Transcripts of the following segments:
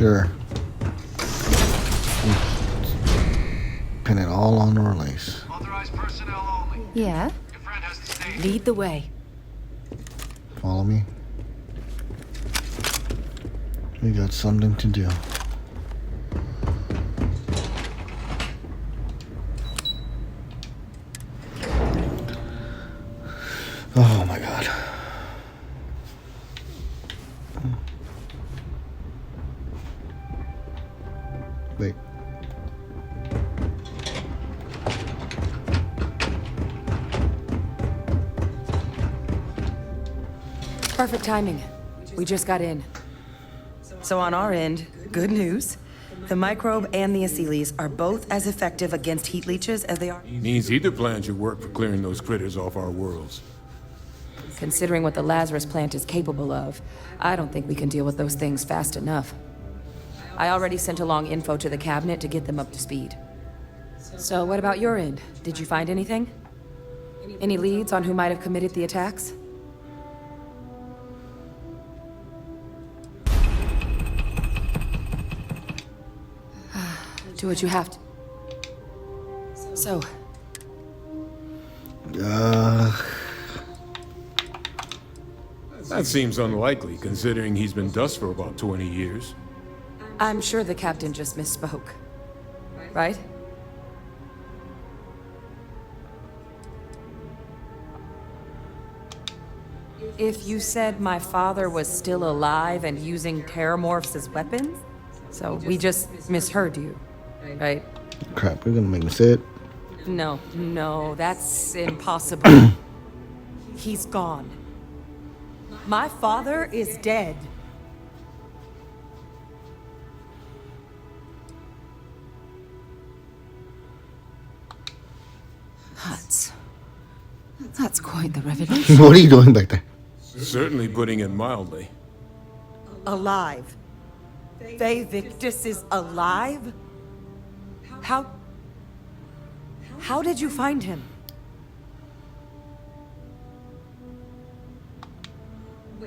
Sure. Pin it all on our lace. Authorized personnel only. Yeah? Your friend has to stay. Lead the way. Follow me. We got something to do. Oh my god. Wait. Perfect timing. We just got in. So on our end, good news. The microbe and the acyles are both as effective against heat leeches as they are. Means either plan should work for clearing those critters off our worlds. Considering what the Lazarus plant is capable of, I don't think we can deal with those things fast enough. I already sent along info to the cabinet to get them up to speed. So what about your end? Did you find anything? Any leads on who might have committed the attacks? Do what you have to. So, That seems unlikely, considering he's been dust for about 20 years. I'm sure the captain just misspoke. Right? If you said my father was still alive and using terramorphs as weapons, so we just misheard you, right? Crap, we're gonna make me say it. No, that's impossible. He's gone. My father is dead. That's quite the revelation. What are you doing back there? Certainly putting it mildly. Alive. Faye Victus is alive? How did you find him?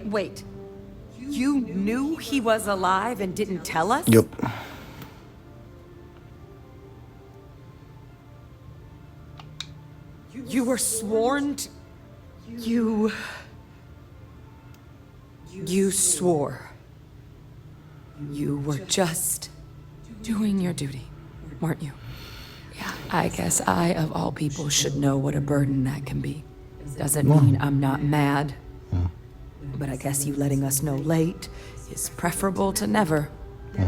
Wait, you knew he was alive and didn't tell us? Yep. You were sworn to... You swore. You were just doing your duty, weren't you? Yeah, I guess I, of all people, should know what a burden that can be. Doesn't mean I'm not mad. But I guess you letting us know late is preferable to never.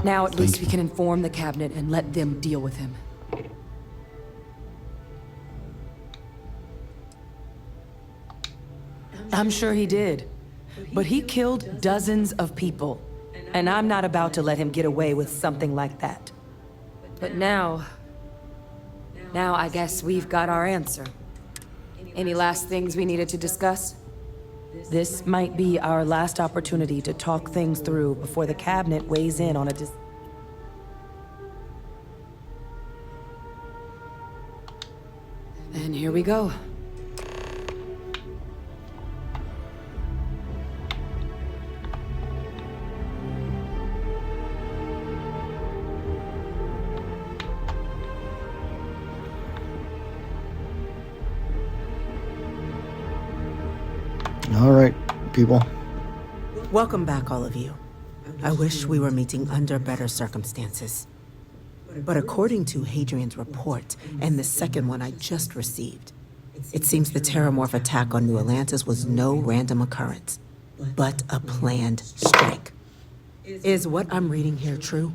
Now at least we can inform the cabinet and let them deal with him. I'm sure he did. But he killed dozens of people. And I'm not about to let him get away with something like that. But now I guess we've got our answer. Any last things we needed to discuss? This might be our last opportunity to talk things through before the cabinet weighs in on a And here we go. All right, people. Welcome back, all of you. I wish we were meeting under better circumstances. But according to Hadrian's report, and the second one I just received, it seems the Terramorph attack on New Atlantis was no random occurrence, but a planned strike. Is what I'm reading here true?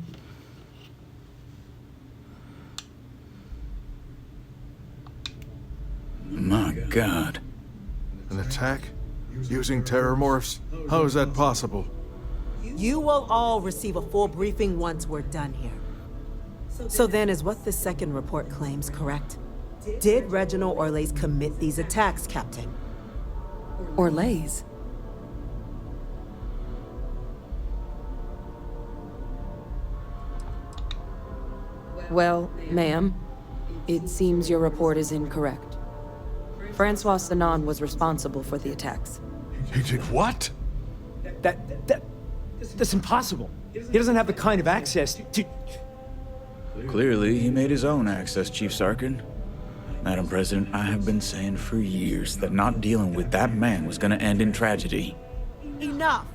My God. An attack? Using terramorphs? How is that possible? You will all receive a full briefing once we're done here. So then, is what the second report claims correct? Did Reginald Orlays commit these attacks, Captain? Orlays? Well, ma'am, it seems your report is incorrect. Francois Sanon was responsible for the attacks. He did what? That's impossible. He doesn't have the kind of access to... Clearly, he made his own access, Chief Sarkin. Madam President, I have been saying for years that not dealing with that man was gonna end in tragedy. Enough!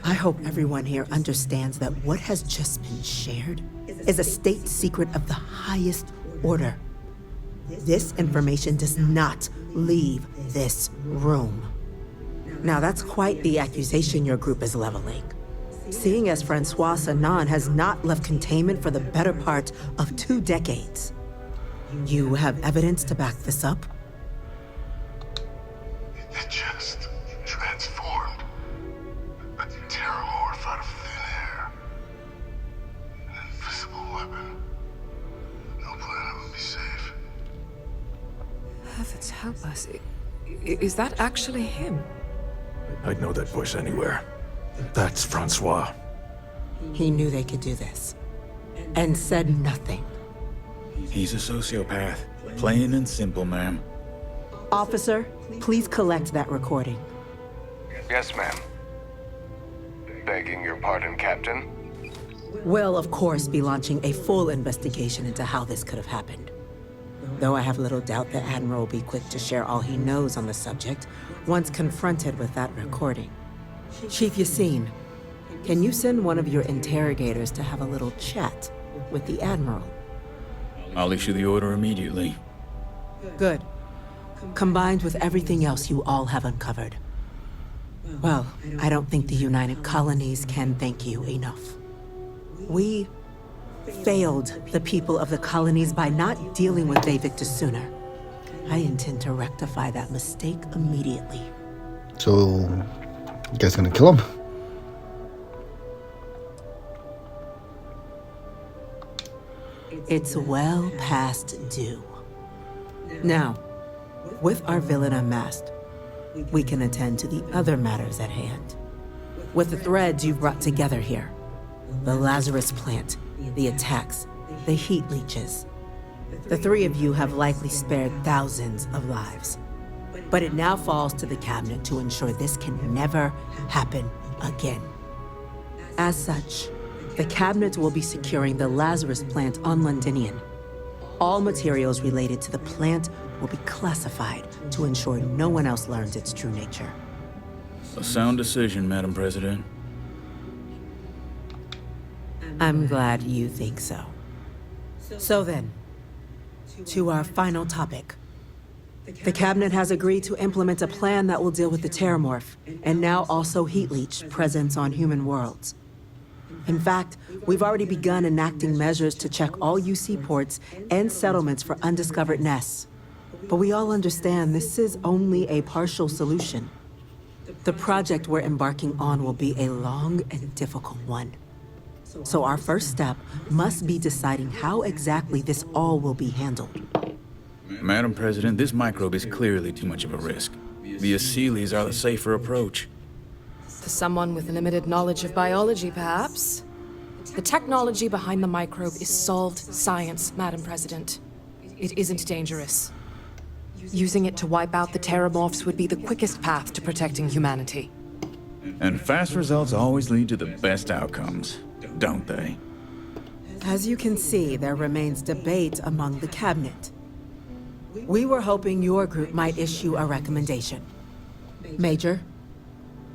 I hope everyone here understands that what has just been shared is a state secret of the highest order. This information does not leave this room. Now, that's quite the accusation your group is leveling. Seeing as Francois Sanan has not left containment for the better part of 2 decades. You have evidence to back this up? It just transformed. A terramorph out of thin air. An invisible weapon. No planet would be safe. Heavens help us. Is that actually him? I'd know that voice anywhere. That's Francois. He knew they could do this. And said nothing. He's a sociopath. Plain and simple, ma'am. Officer, please collect that recording. Yes, ma'am. Begging your pardon, Captain. We'll, of course, be launching a full investigation into how this could have happened. Though I have little doubt the Admiral will be quick to share all he knows on the subject once confronted with that recording. Chief Yassine, can you send one of your interrogators to have a little chat with the Admiral? I'll issue the order immediately. Good. Combined with everything else you all have uncovered. Well, I don't think the United Colonies can thank you enough. We failed the people of the colonies by not dealing with Victus sooner. I intend to rectify that mistake immediately. So, you guys gonna kill him? It's well past due. Now, with our villain unmasked, we can attend to the other matters at hand. With the threads you've brought together here, the Lazarus plant, the attacks, the heat leeches, the 3 of you have likely spared thousands of lives. But it now falls to the Cabinet to ensure this can never happen again. As such, the Cabinet will be securing the Lazarus plant on Londinian. All materials related to the plant will be classified to ensure no one else learns its true nature. A sound decision, Madam President. I'm glad you think so. So then, to our final topic. The Cabinet has agreed to implement a plan that will deal with the Terramorph, and now also Heat Leech presence on human worlds. In fact, we've already begun enacting measures to check all UC ports and settlements for undiscovered nests. But we all understand this is only a partial solution. The project we're embarking on will be a long and difficult one. So our first step must be deciding how exactly this all will be handled. Madam President, this microbe is clearly too much of a risk. The Aseles are the safer approach. To someone with limited knowledge of biology, perhaps? The technology behind the microbe is solved science, Madam President. It isn't dangerous. Using it to wipe out the Terramorphs would be the quickest path to protecting humanity. And fast results always lead to the best outcomes, don't they? As you can see, there remains debate among the Cabinet. We were hoping your group might issue a recommendation. Major?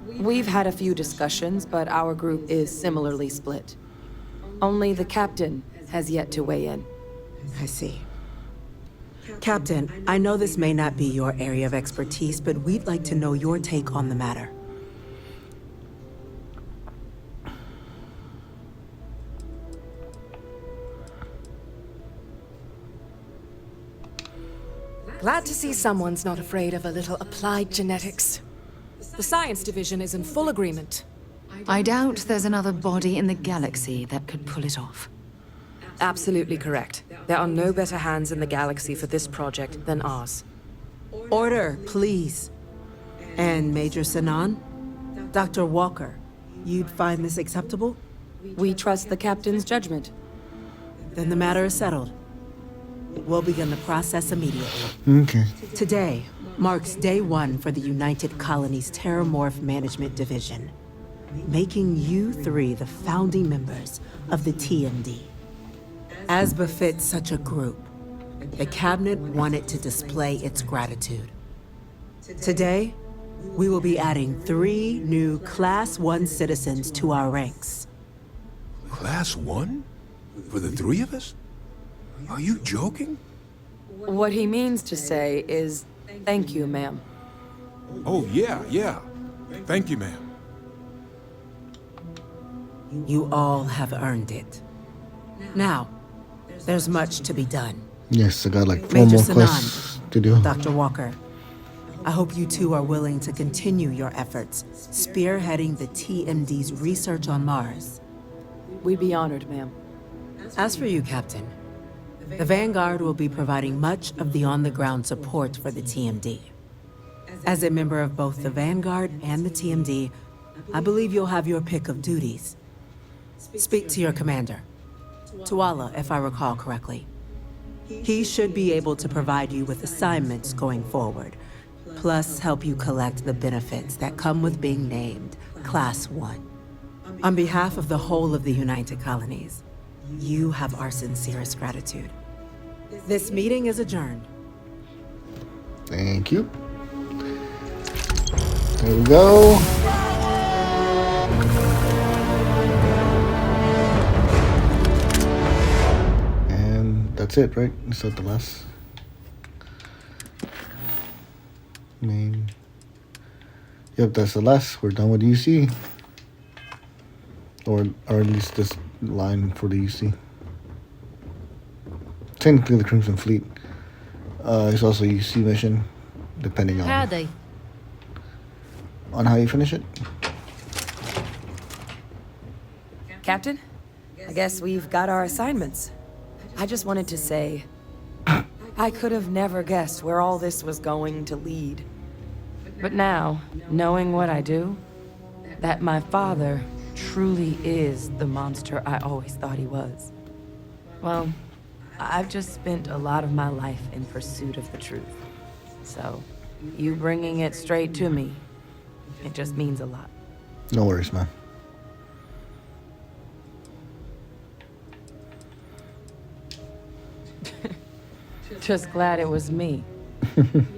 We've had a few discussions, but our group is similarly split. Only the captain has yet to weigh in. I see. Captain, I know this may not be your area of expertise, but we'd like to know your take on the matter. Glad to see someone's not afraid of a little applied genetics. The science division is in full agreement. I doubt there's another body in the galaxy that could pull it off. Absolutely correct. There are no better hands in the galaxy for this project than ours. Order, please. And Major Sanan? Dr. Walker, you'd find this acceptable? We trust the captain's judgment. Then the matter is settled. We'll begin the process immediately. Okay. Today marks day 1 for the United Colonies Terramorph Management Division. making you three the founding members of the TMD. As befits such a group, the cabinet wanted to display its gratitude. Today, we will be adding 3 new Class 1 citizens to our ranks. Class 1? For the 3 of us? Are you joking? What he means to say is, thank you, ma'am. Oh, yeah. Thank you, ma'am. You all have earned it. Now, there's much to be done. Yes, I got like 4 Major more Sanan, quests to do. Dr. Walker, I hope you two are willing to continue your efforts spearheading the TMD's research on Mars. We'd be honored, ma'am. As for you, Captain, the Vanguard will be providing much of the on-the-ground support for the TMD. As a member of both the Vanguard and the TMD, I believe you'll have your pick of duties. Speak to your commander, Tuala, if I recall correctly. He should be able to provide you with assignments going forward, plus help you collect the benefits that come with being named Class 1. On behalf of the whole of the United Colonies, you have our sincerest gratitude. This meeting is adjourned. Thank you. There we go. And that's it, right? Is that the last main? Yep, that's the last. We're done with UC. Or at least this line for the UC. Technically the Crimson Fleet. It's also a UC mission, depending on Howdy. on how you finish it. Captain, I guess we've got our assignments. I just wanted to say, I could have never guessed where all this was going to lead. But now, knowing what I do, that my father truly is the monster I always thought he was. Well, I've just spent a lot of my life in pursuit of the truth. So, you bringing it straight to me, it just means a lot. No worries, man. Just glad it was me.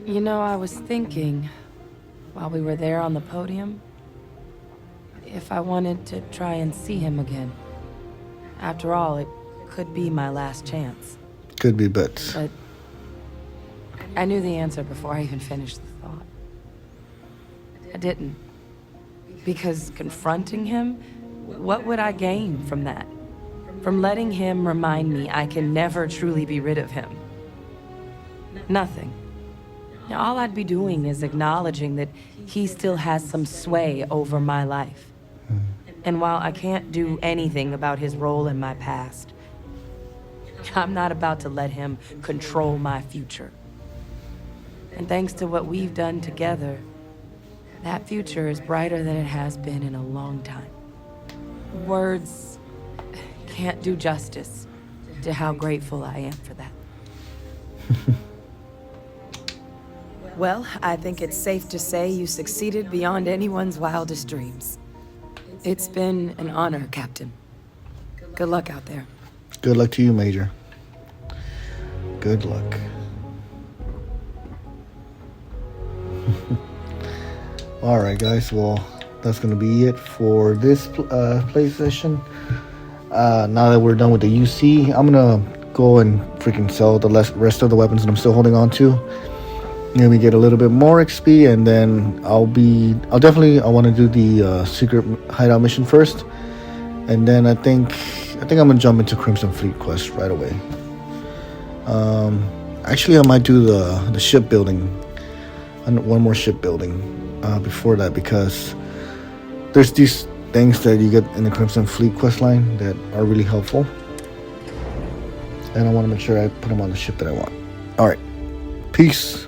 You know, I was thinking, while we were there on the podium, if I wanted to try and see him again. After all, it could be my last chance. Could be, but But I knew the answer before I even finished the thought. I didn't. Because confronting him, what would I gain from that? From letting him remind me I can never truly be rid of him? Nothing. Now, all I'd be doing is acknowledging that he still has some sway over my life. And while I can't do anything about his role in my past, I'm not about to let him control my future. And thanks to what we've done together, that future is brighter than it has been in a long time. Words can't do justice to how grateful I am for that. Well, I think it's safe to say you succeeded beyond anyone's wildest dreams. It's been an honor, Captain. Good luck out there. good luck to you, Major. Good luck. Alright, guys. Well, that's going to be it for this play session. Now that we're done with the UC, I'm going to go and freaking sell the rest of the weapons that I'm still holding on to. Maybe get a little bit more XP, and then I want to do the secret hideout mission first, and then I think I'm gonna jump into Crimson Fleet quest right away. Actually, I might do the shipbuilding, one more shipbuilding before that, because there's these things that you get in the Crimson Fleet quest line that are really helpful, and I want to make sure I put them on the ship that I want. All right, peace.